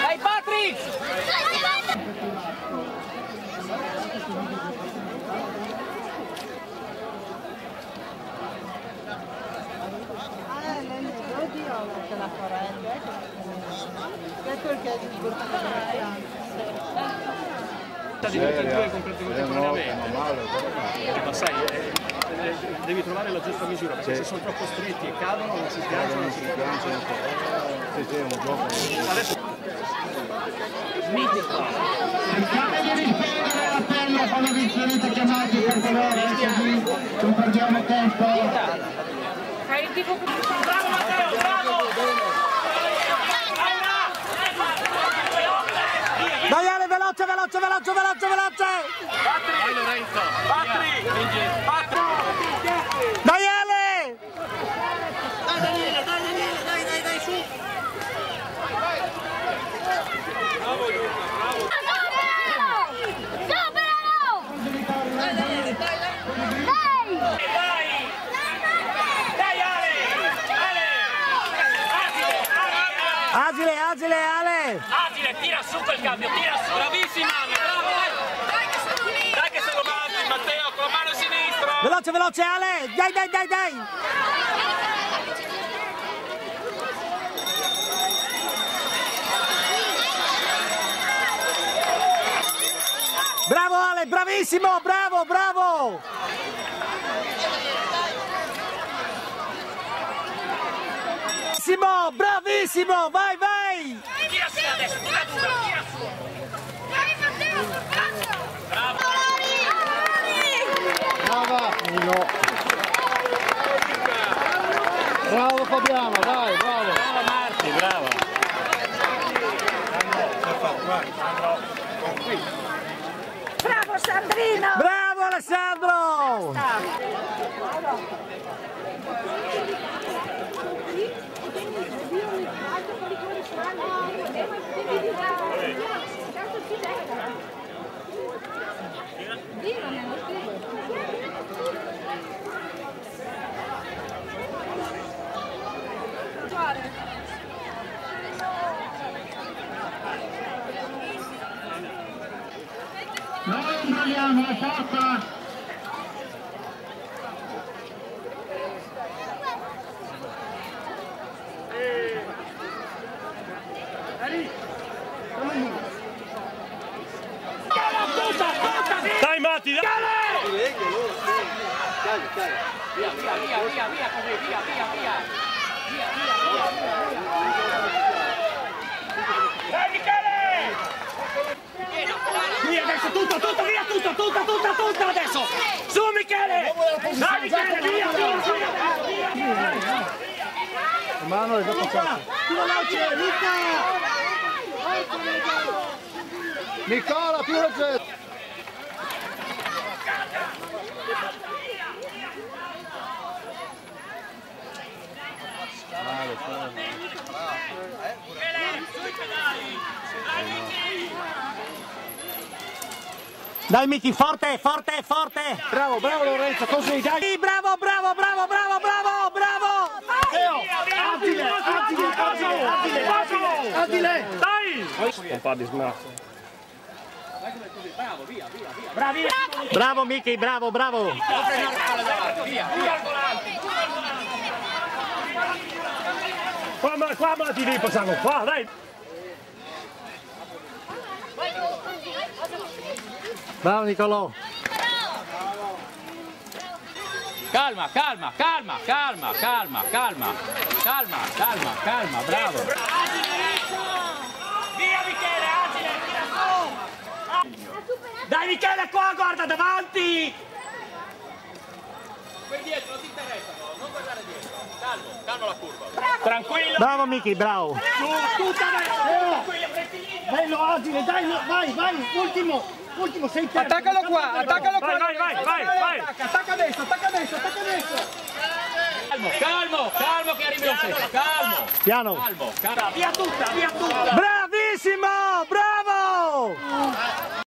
Dai Patrick! Oddio, la farebbe. Ecco il che di Di tutti e due completamente con ma sai, devi trovare la giusta misura, perché se sono troppo stretti e cadono non si sganciano, non si sganciano. Sì, è un gioco. Adesso Cercate di rispondere all'appello quando vi sarete chiamati, per favore, così non perdiamo tempo. bravo Matteo, bravo! Dai Ale, veloce, veloce, veloce, veloce, veloce! Vai Lorenzo! Patri! Dai Ale! Dai Daniele, dai, su! Bravo Luca, bravo! Dai Daniele, dai! Agile, agile, Ale! Agile, tira su quel cambio, tira su! Bravissima, bravo! Dai che sono avanti, Matteo, con la mano sinistra! Veloce, veloce, Ale! Dai, dai, dai, dai! Bravo Ale, bravissimo, bravo, bravo! Bravissimo, bravissimo, vai, vai! Tira su adesso, tira su! Bravo! Brava! No. Bravo Fabiano, dai, bravo! Brava Marti, brava! Bravo Sandrino! Bravo Alessandro! Noi controlliamo la porta. Dai Matti, dai! Via così, via! Dai Michele! Via adesso, tutto adesso! Su Michele! Dai Michele, via! Emanuele, dopo calcio. Nicola, più veloce! Dai Miki, forte, forte, forte! Bravo, bravo Lorenzo, così, dai! Sì, bravo, bravo, bravo, bravo, bravo, bravo! Agile! Dai! Non fa di smarzo. Bravi! Bravo Miki, bravo, bravo! Qua Matti lì possiamo, qua, dai! Bravo Nicolò! Calma, bravo! Via Michele, agile, tira su! Dai Michele, qua, guarda, davanti! Quei dietro, non ti interessa, non guardare dietro. Calmo la curva. Tranquillo! Bravo Miki, bravo! Su, tutta tranquillo, rettilineo! Bello, agile, dai, vai, ultimo, sei terzo. Attaccalo qua! Vai! Attacca adesso! Calmo che arrivi lo stesso, calmo! Piano! Calmo! Via tutta! Bravissimo! Bravo!